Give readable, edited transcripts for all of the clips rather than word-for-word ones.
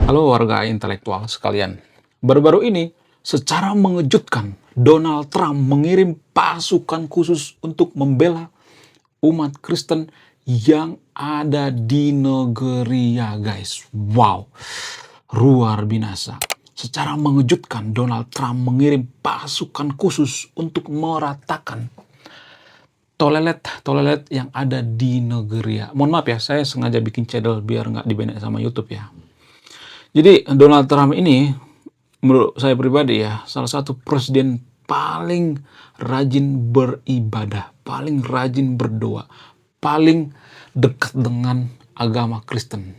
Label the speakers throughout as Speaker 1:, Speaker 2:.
Speaker 1: Halo warga intelektual sekalian. Baru-baru ini, secara mengejutkan, Donald Trump mengirim pasukan khusus untuk membela umat Kristen yang ada di Nigeria, guys. Wow, luar biasa. Secara mengejutkan, Donald Trump mengirim pasukan khusus untuk meratakan toilet yang ada di Nigeria. Mohon maaf ya, saya sengaja bikin channel biar nggak di-ban sama YouTube ya. Jadi Donald Trump ini menurut saya pribadi ya salah satu presiden paling rajin beribadah, paling rajin berdoa, paling dekat dengan agama Kristen.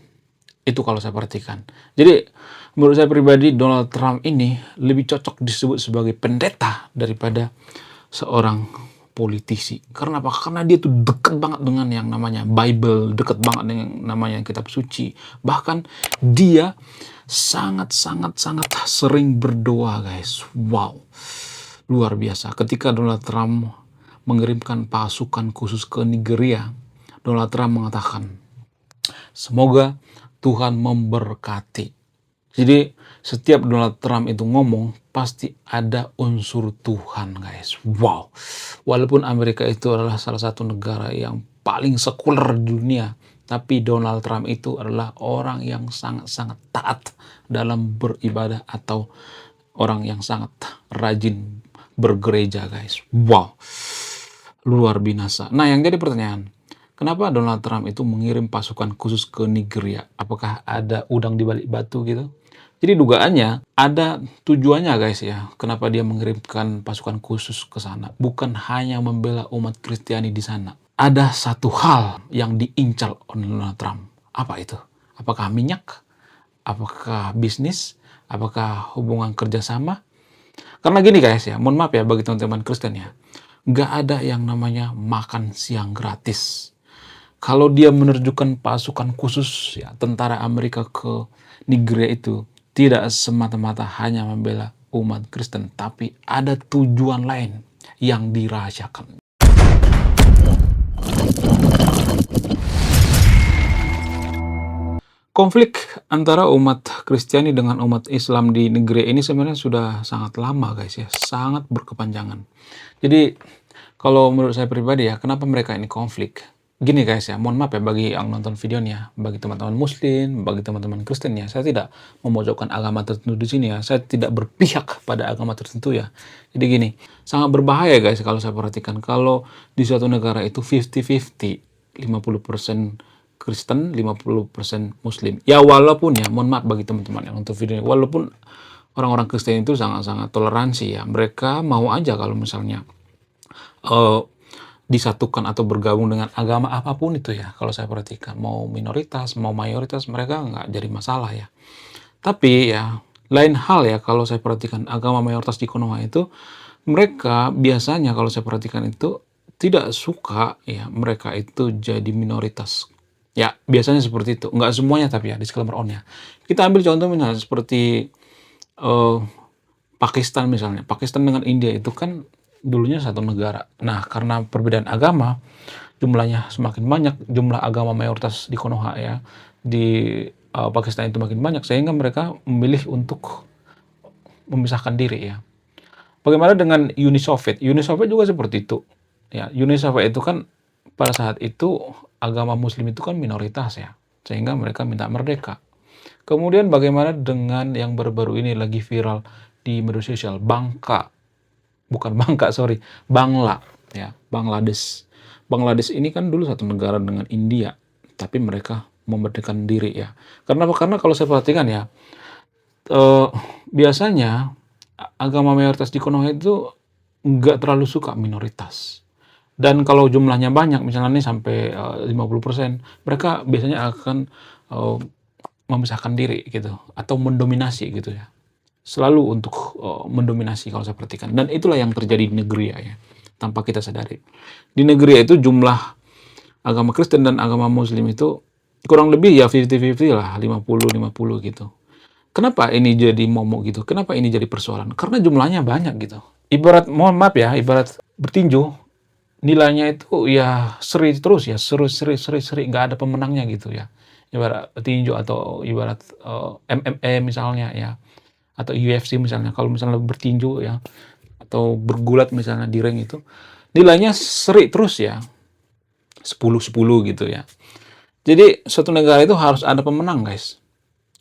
Speaker 1: Itu kalau saya perhatikan. Jadi menurut saya pribadi Donald Trump ini lebih cocok disebut sebagai pendeta daripada seorang politisi. Karena apa? Karena dia tuh dekat banget dengan yang namanya Bible, dekat banget dengan namanya kitab suci. Bahkan dia sangat sering berdoa, guys. Wow, luar biasa. Ketika Donald Trump mengirimkan pasukan khusus ke Nigeria, Donald Trump mengatakan, semoga Tuhan memberkati. Jadi setiap Donald Trump itu ngomong pasti ada unsur Tuhan, guys. Wow. Walaupun Amerika itu adalah salah satu negara yang paling sekuler di dunia, tapi Donald Trump itu adalah orang yang sangat taat dalam beribadah atau orang yang sangat rajin bergereja, guys. Wow. Luar biasa. Nah, yang jadi pertanyaan, kenapa Donald Trump itu mengirim pasukan khusus ke Nigeria? Apakah ada udang di balik batu gitu? Jadi dugaannya ada tujuannya, guys ya. Kenapa dia mengirimkan pasukan khusus ke sana? Bukan hanya membela umat Kristiani di sana. Ada satu hal yang diincar oleh Donald Trump. Apa itu? Apakah minyak? Apakah bisnis? Apakah hubungan kerjasama? Karena gini, guys ya, mohon maaf ya bagi teman-teman Kristen ya. Nggak ada yang namanya makan siang gratis. Kalau dia menerjukan pasukan khusus ya tentara Amerika ke Nigeria itu tidak semata-mata hanya membela umat Kristen, tapi ada tujuan lain yang dirahasiakan. Konflik antara umat Kristiani dengan umat Islam di negeri ini sebenarnya sudah sangat lama, guys ya, sangat berkepanjangan. Jadi kalau menurut saya pribadi ya, kenapa mereka ini konflik? Gini guys ya, mohon maaf ya bagi yang nonton videonya, bagi teman-teman Muslim, bagi teman-teman Kristen ya, saya tidak memojokkan agama tertentu di sini ya, saya tidak berpihak pada agama tertentu ya. Jadi gini, sangat berbahaya guys kalau saya perhatikan, kalau di suatu negara itu 50-50, 50% Kristen, 50% Muslim. Ya walaupun ya, mohon maaf bagi teman-teman yang nonton video ini, walaupun orang-orang Kristen itu sangat-sangat toleransi ya, mereka mau aja kalau misalnya disatukan atau bergabung dengan agama apapun itu ya, kalau saya perhatikan mau minoritas mau mayoritas mereka nggak jadi masalah ya. Tapi ya lain hal ya kalau saya perhatikan agama mayoritas di Konoha itu, mereka biasanya kalau saya perhatikan itu tidak suka ya mereka itu jadi minoritas ya, biasanya seperti itu, nggak semuanya tapi ya, disclaimer on ya. Kita ambil contoh misalnya seperti Pakistan misalnya, Pakistan dengan India itu kan dulunya satu negara. Nah, karena perbedaan agama, jumlahnya semakin banyak, jumlah agama mayoritas di Konoha ya, di Pakistan itu makin banyak, sehingga mereka memilih untuk memisahkan diri ya. Bagaimana dengan Uni Soviet? Uni Soviet juga seperti itu. Ya, Uni Soviet itu kan pada saat itu agama Muslim itu kan minoritas ya, sehingga mereka minta merdeka. Kemudian bagaimana dengan yang baru-baru ini lagi viral di media sosial, Bangla ya, Bangladesh. Bangladesh ini kan dulu satu negara dengan India, tapi mereka memerdekakan diri ya. Karena kalau saya perhatikan ya, biasanya agama mayoritas di Konoha itu nggak terlalu suka minoritas. Dan kalau jumlahnya banyak, misalnya nih sampai 50%, mereka biasanya akan memisahkan diri gitu, atau mendominasi gitu ya. Selalu untuk mendominasi kalau saya perhatikan. Dan itulah yang terjadi di negeri ya, tanpa kita sadari. Di negeri itu jumlah agama Kristen dan agama Muslim itu kurang lebih ya 50-50 lah, 50-50 gitu. Kenapa ini jadi momok gitu? Kenapa ini jadi persoalan? Karena jumlahnya banyak gitu. Ibarat, mohon maaf ya, ibarat bertinju, nilainya itu ya seri terus ya, seri, nggak ada pemenangnya gitu ya. ibarat tinju atau ibarat MMA misalnya ya, atau UFC misalnya. Kalau misalnya bertinju ya, atau bergulat misalnya di ring itu, nilainya seri terus ya, 10-10 gitu ya. Jadi suatu negara itu harus ada pemenang, guys.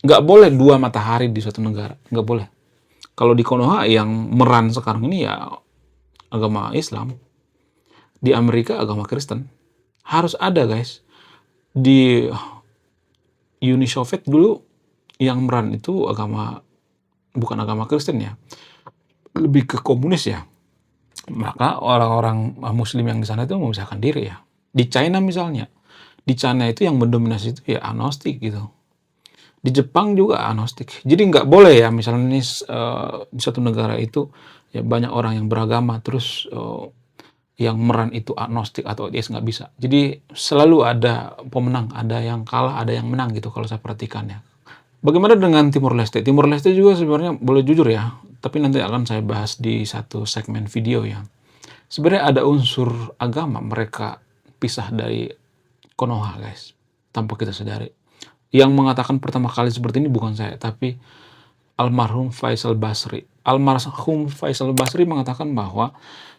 Speaker 1: Nggak boleh dua matahari di suatu negara, nggak boleh. Kalau di Konoha yang meran sekarang ini ya agama Islam, di Amerika agama Kristen. Harus ada, guys. Di Uni Soviet dulu yang meran itu bukan agama Kristen ya, lebih ke komunis ya. Maka orang-orang Muslim yang di sana itu memisahkan diri ya. Di China misalnya, di China itu yang mendominasi itu ya agnostik gitu. Di Jepang juga agnostik. Jadi nggak boleh ya misalnya ini di suatu negara itu ya banyak orang yang beragama terus yang meran itu agnostik atau ateis, nggak bisa. Jadi selalu ada pemenang, ada yang kalah, ada yang menang gitu kalau saya perhatikan ya. Bagaimana dengan Timor Leste? Timor Leste juga sebenarnya boleh jujur ya, tapi nanti akan saya bahas di satu segmen video ya. Sebenarnya ada unsur agama mereka pisah dari Konoha, guys, tanpa kita sadari. Yang mengatakan pertama kali seperti ini bukan saya, tapi almarhum Faisal Basri. Almarhum Faisal Basri mengatakan bahwa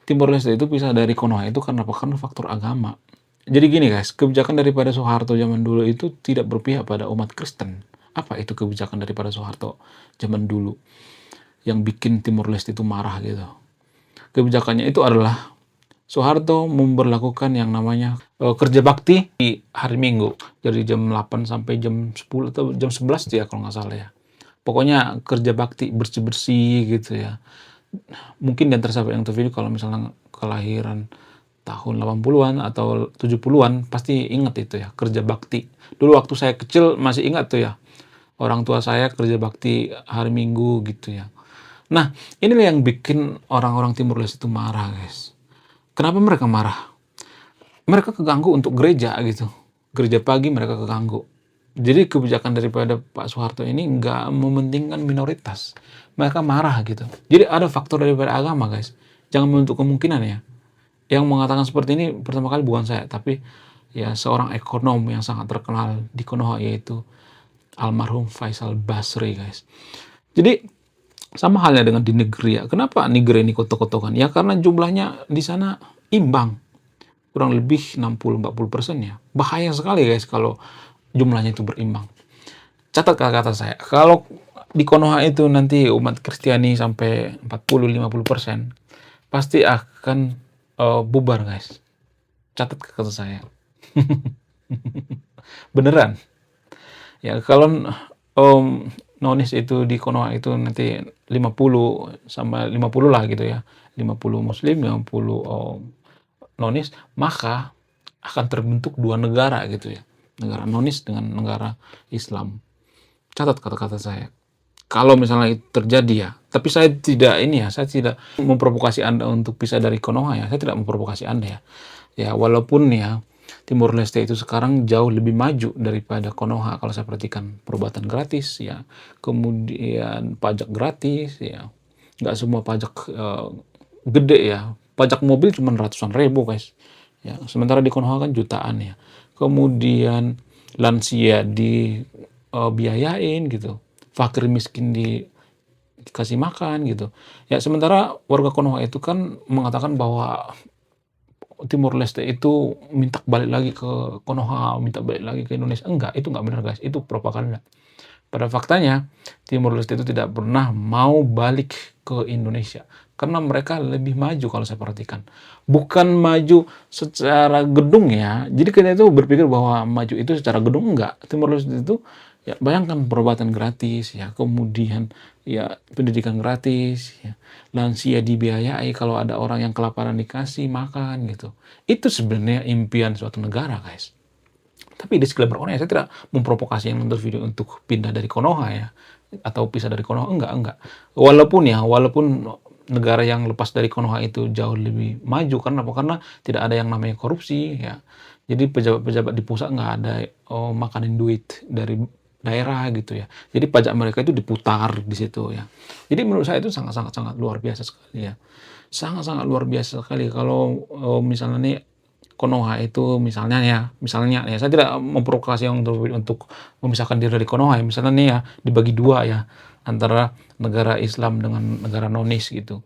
Speaker 1: Timor Leste itu pisah dari Konoha itu karena faktor agama. Jadi gini, guys, kebijakan daripada Soeharto zaman dulu itu tidak berpihak pada umat Kristen. Apa itu kebijakan daripada Soeharto zaman dulu yang bikin Timor Leste itu marah gitu? Kebijakannya itu adalah Soeharto memberlakukan yang namanya kerja bakti di hari Minggu dari jam 8 sampai jam 10 atau jam 11 ya kalau nggak salah ya. Pokoknya kerja bakti bersih-bersih gitu ya. Mungkin di antara sahabat yang tervideo kalau misalnya kelahiran tahun 80-an atau 70-an pasti ingat itu ya, kerja bakti. Dulu waktu saya kecil masih ingat tuh ya. Orang tua saya kerja bakti hari Minggu gitu ya. Nah, inilah yang bikin orang-orang Timur Leste itu marah, guys. Kenapa mereka marah? Mereka keganggu untuk gereja gitu. Gereja pagi mereka keganggu. Jadi kebijakan daripada Pak Soeharto ini nggak mementingkan minoritas. Mereka marah gitu. Jadi ada faktor daripada agama, guys. Jangan menutup kemungkinan ya. Yang mengatakan seperti ini pertama kali bukan saya, tapi ya seorang ekonom yang sangat terkenal di Konoha, yaitu almarhum Faisal Basri, guys. Jadi sama halnya dengan di Nigeria. Kenapa Nigeria ini kotok-kotokan? Ya karena jumlahnya di sana imbang. Kurang lebih 60-40% ya. Bahaya sekali, guys, kalau jumlahnya itu berimbang. Catat kata-kata saya. Kalau di Konoha itu nanti umat Kristiani sampai 40-50%, pasti akan bubar, guys. Catat kata saya. Beneran. Ya kalau nonis itu di Konoha itu nanti 50 sama 50 lah gitu ya. 50 muslim, 50 nonis, maka akan terbentuk dua negara gitu ya. Negara nonis dengan negara Islam. Catat kata-kata saya. Kalau misalnya itu terjadi ya, tapi saya tidak saya tidak memprovokasi Anda untuk pisah dari Konoha ya. Saya tidak memprovokasi Anda ya. Ya walaupun ya Timor Leste itu sekarang jauh lebih maju daripada Konoha kalau saya perhatikan, perobatan gratis ya, kemudian pajak gratis ya, nggak semua pajak gede ya, pajak mobil cuma ratusan ribu, guys ya, sementara di Konoha kan jutaan ya. Kemudian lansia dibiayain gitu, fakir miskin dikasih makan gitu ya. Sementara warga Konoha itu kan mengatakan bahwa Timor Leste itu minta balik lagi ke Konoha, minta balik lagi ke Indonesia. Enggak, itu enggak benar, guys. Itu propaganda. Pada faktanya, Timor Leste itu tidak pernah mau balik ke Indonesia. Karena mereka lebih maju kalau saya perhatikan. Bukan maju secara gedung ya. Jadi kita itu berpikir bahwa maju itu secara gedung, enggak. Timor Leste itu ya bayangkan perobatan gratis ya, kemudian ya pendidikan gratis ya, lansia dibiayai, kalau ada orang yang kelaparan dikasih makan gitu. Itu sebenarnya impian suatu negara, guys. Tapi disclaimer orang ya, saya tidak memprovokasi yang nonton video untuk pindah dari Konoha ya, atau pisah dari Konoha, enggak. Walaupun negara yang lepas dari Konoha itu jauh lebih maju. Karena apa? Karena tidak ada yang namanya korupsi ya. Jadi pejabat-pejabat di pusat nggak ada makanin duit dari daerah gitu ya. Jadi pajak mereka itu diputar di situ ya. Jadi menurut saya itu sangat luar biasa sekali ya. Sangat luar biasa sekali kalau misalnya nih Konoha itu misalnya ya saya tidak memprovokasi untuk memisahkan diri dari Konoha ya, misalnya nih ya dibagi dua ya antara negara Islam dengan negara nonis gitu.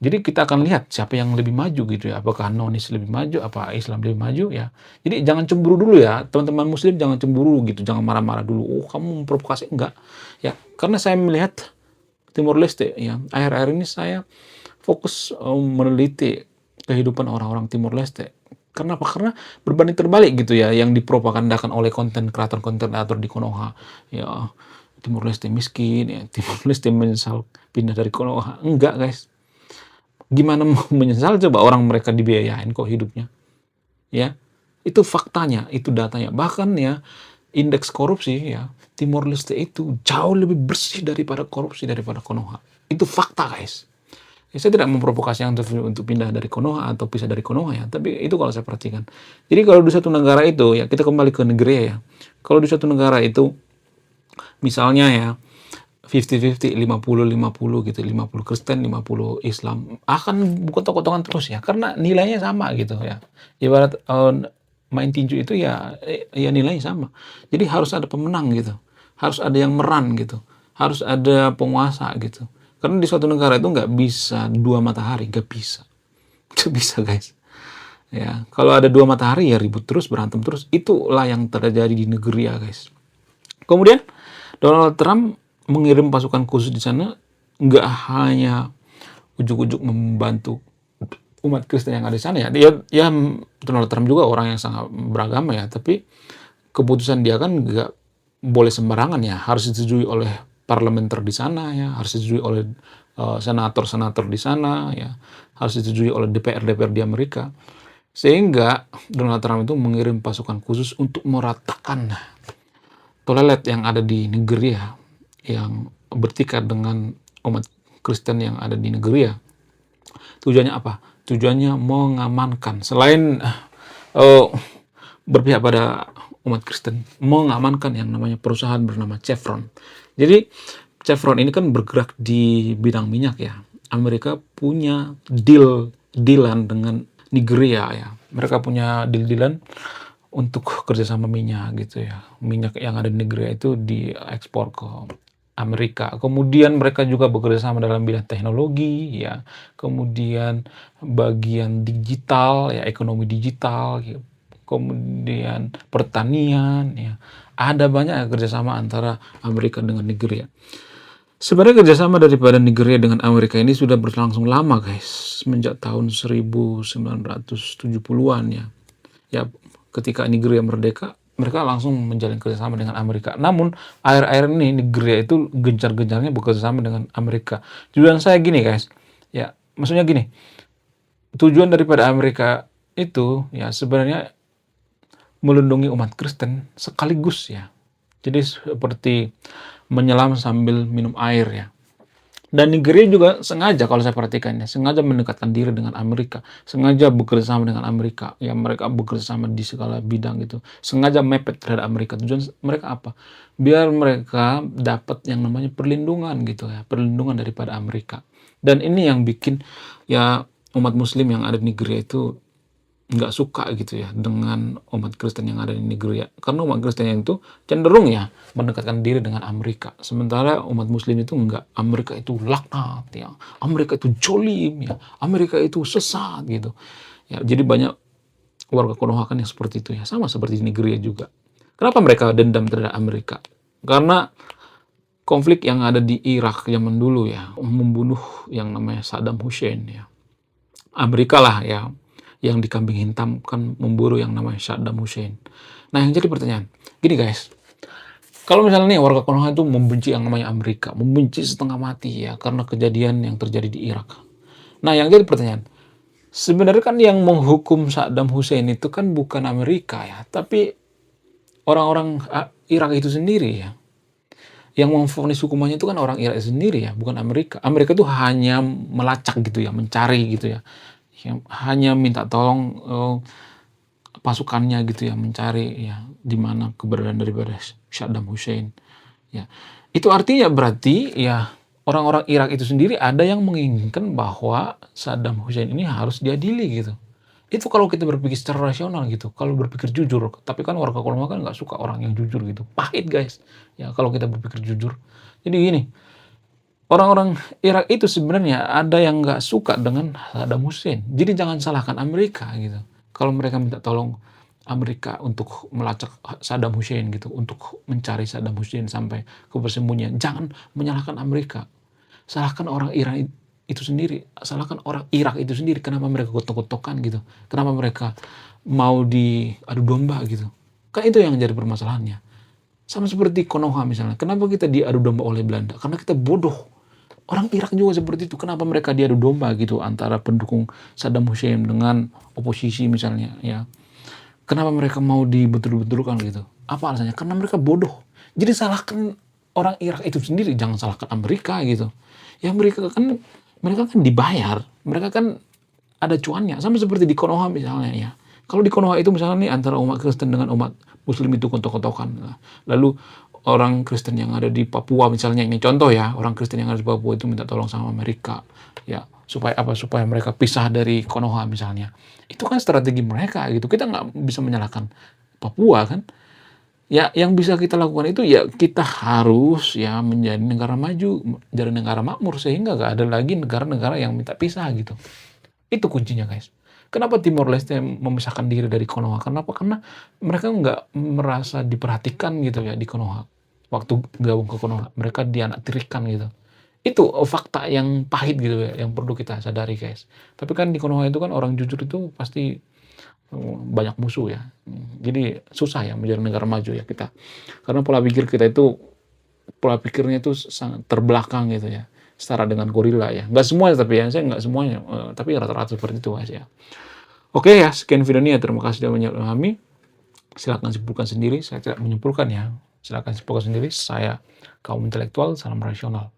Speaker 1: Jadi kita akan lihat siapa yang lebih maju gitu ya, apakah nonis lebih maju, apa Islam lebih maju ya. Jadi jangan cemburu dulu ya, teman-teman muslim jangan cemburu gitu, jangan marah-marah dulu, oh kamu memprovokasi, enggak. Ya, karena saya melihat Timor Leste ya, akhir-akhir ini saya fokus meneliti kehidupan orang-orang Timor Leste. Kenapa? Karena berbanding terbalik gitu ya, yang dipropagandakan oleh konten kreator di Konoha. Ya, Timor Leste miskin, ya, Timor Leste menyesal pindah dari Konoha. Enggak guys, gimana mau menyesal, coba orang mereka dibiayain kok hidupnya, ya. Itu faktanya, itu datanya. Bahkan ya indeks korupsi ya Timor Leste itu jauh lebih bersih daripada korupsi daripada Konoha. Itu fakta guys. Ya, saya tidak memprovokasi yang untuk pindah dari Konoha atau pisah dari Konoha ya, tapi itu kalau saya perhatikan. Jadi kalau di satu negara itu ya, kita kembali ke negeri ya. Kalau di satu negara itu misalnya ya 50-50, 50-50 gitu, 50 Kristen, 50 Islam, akan gotok-gotokan terus ya, karena nilainya sama gitu ya. Ibarat main tinju itu ya nilainya sama. Jadi harus ada pemenang gitu, harus ada yang meran gitu, harus ada penguasa gitu. Karena di suatu negara itu nggak bisa dua matahari, nggak bisa. Nggak bisa guys. Ya, kalau ada dua matahari ya ribut terus, berantem terus. Itulah yang terjadi di negeri ya guys. Kemudian Donald Trump mengirim pasukan khusus di sana nggak hanya ujuk-ujuk membantu umat Kristen yang ada di sana ya. Ya Donald Trump juga orang yang sangat beragama ya, tapi keputusan dia kan nggak boleh sembarangan ya, harus disetujui oleh parlementer di sana ya, harus disetujui oleh senator-senator di sana ya, harus disetujui oleh DPR di Amerika. Sehingga Donald Trump itu mengirim pasukan khusus untuk meratakan toilet yang ada di negeri ya, yang bertikat dengan umat Kristen yang ada di negeri ya. Tujuannya apa? Tujuannya mengamankan, selain berpihak pada umat Kristen, mengamankan yang namanya perusahaan bernama Chevron. Jadi Chevron ini kan bergerak di bidang minyak ya. Amerika punya dealan dengan Nigeria ya. Mereka punya deal-dealan untuk kerjasama minyak gitu ya. Minyak yang ada di Nigeria itu diekspor ke Amerika. Kemudian mereka juga bekerja sama dalam bidang teknologi ya. Kemudian bagian digital ya, ekonomi digital ya. Kemudian pertanian ya. Ada banyak kerjasama antara Amerika dengan Nigeria. Sebenarnya kerjasama daripada Nigeria dengan Amerika ini sudah berlangsung lama guys, semenjak tahun 1970-an ya. Ya, ketika Nigeria merdeka, mereka langsung menjalin kerjasama dengan Amerika. Namun akhir-akhir ini Nigeria itu gencar-gencarnya bekerjasama dengan Amerika. Tujuan saya gini guys, ya maksudnya gini, tujuan daripada Amerika itu ya sebenarnya melindungi umat Kristen sekaligus ya. Jadi seperti menyelam sambil minum air ya. Dan Nigeria juga sengaja, kalau saya perhatikan ya, sengaja mendekatkan diri dengan Amerika, sengaja bekerja sama dengan Amerika. Ya mereka bekerja sama di segala bidang gitu. Sengaja mepet terhadap Amerika. Tujuan mereka apa? Biar mereka dapat yang namanya perlindungan gitu ya, perlindungan daripada Amerika. Dan ini yang bikin ya umat Muslim yang ada di Nigeria itu nggak suka gitu ya dengan umat Kristen yang ada di Nigeria, karena umat Kristen yang itu cenderung ya mendekatkan diri dengan Amerika, sementara umat Muslim itu enggak. Amerika itu laknat ya, Amerika itu jolim ya, Amerika itu sesat gitu ya. Jadi banyak warga Konoha kan yang seperti itu ya, sama seperti di Nigeria juga. Kenapa mereka dendam terhadap Amerika? Karena konflik yang ada di Irak zaman dulu ya, membunuh yang namanya Saddam Hussein ya. Amerika lah ya yang dikambing hitamkan memburu yang namanya Saddam Hussein. Nah yang jadi pertanyaan, gini guys, kalau misalnya nih warga Konoha itu membenci yang namanya Amerika, membenci setengah mati ya karena kejadian yang terjadi di Irak. Nah yang jadi pertanyaan, sebenarnya kan yang menghukum Saddam Hussein itu kan bukan Amerika ya, tapi orang-orang Irak itu sendiri ya. Yang memvonis hukumannya itu kan orang Irak sendiri ya, bukan Amerika. Amerika itu hanya melacak gitu ya, mencari gitu ya. Hanya minta tolong pasukannya gitu ya, mencari ya di mana keberadaan daripada Saddam Hussein ya. Itu artinya berarti ya orang-orang Irak itu sendiri ada yang menginginkan bahwa Saddam Hussein ini harus diadili gitu. Itu kalau kita berpikir secara rasional gitu, kalau berpikir jujur. Tapi kan warga Konoha kan nggak suka orang yang jujur gitu. Pahit guys, ya kalau kita berpikir jujur. Jadi gini, orang-orang Irak itu sebenarnya ada yang nggak suka dengan Saddam Hussein. Jadi jangan salahkan Amerika gitu. Kalau mereka minta tolong Amerika untuk melacak Saddam Hussein gitu, untuk mencari Saddam Hussein sampai ke persembunyian, jangan menyalahkan Amerika. Salahkan orang Irak itu sendiri, salahkan orang Irak itu sendiri. Kenapa mereka gotok-gotokan gitu? Kenapa mereka mau diadu domba gitu? Kan itu yang jadi permasalahannya. Sama seperti Konoha misalnya. Kenapa kita diadu domba oleh Belanda? Karena kita bodoh. Orang Irak juga seperti itu. Kenapa mereka diadu domba gitu antara pendukung Saddam Hussein dengan oposisi misalnya ya. Kenapa mereka mau dibetul-betulkan gitu? Apa alasannya? Karena mereka bodoh. Jadi salahkan orang Irak itu sendiri, jangan salahkan Amerika gitu. Ya mereka kan dibayar, mereka kan ada cuannya. Sama seperti di Konoha misalnya ya. Kalau di Konoha itu misalnya nih antara umat Kristen dengan umat Muslim itu kontok-kontokan. Lalu orang Kristen yang ada di Papua misalnya, ini contoh ya, orang Kristen yang ada di Papua itu minta tolong sama Amerika ya, supaya apa? Supaya mereka pisah dari Konoha misalnya. Itu kan strategi mereka gitu. Kita nggak bisa menyalahkan Papua kan. Ya, yang bisa kita lakukan itu ya kita harus ya menjadi negara maju, jadi negara makmur sehingga nggak ada lagi negara-negara yang minta pisah gitu. Itu kuncinya guys. Kenapa Timor Leste memisahkan diri dari Konoha? Kenapa? Karena mereka nggak merasa diperhatikan gitu ya di Konoha. Waktu gabung ke Konoha, mereka dianaktirikan gitu. Itu fakta yang pahit gitu ya, yang perlu kita sadari guys. Tapi kan di Konoha itu kan orang jujur itu pasti banyak musuh ya. Jadi susah ya menjadi negara maju ya kita. Karena pola pikir kita itu, pola pikirnya itu sangat terbelakang gitu ya. Setara dengan gorila ya. Nggak semuanya tapi ya, saya nggak semuanya. Tapi rata-rata seperti itu guys ya. Oke ya, sekian video ini ya. Terima kasih sudah memahami. Silakan simpulkan sendiri. Saya tidak menyimpulkan ya. Silakan simpulkan sendiri. Saya kaum intelektual, salam rasional.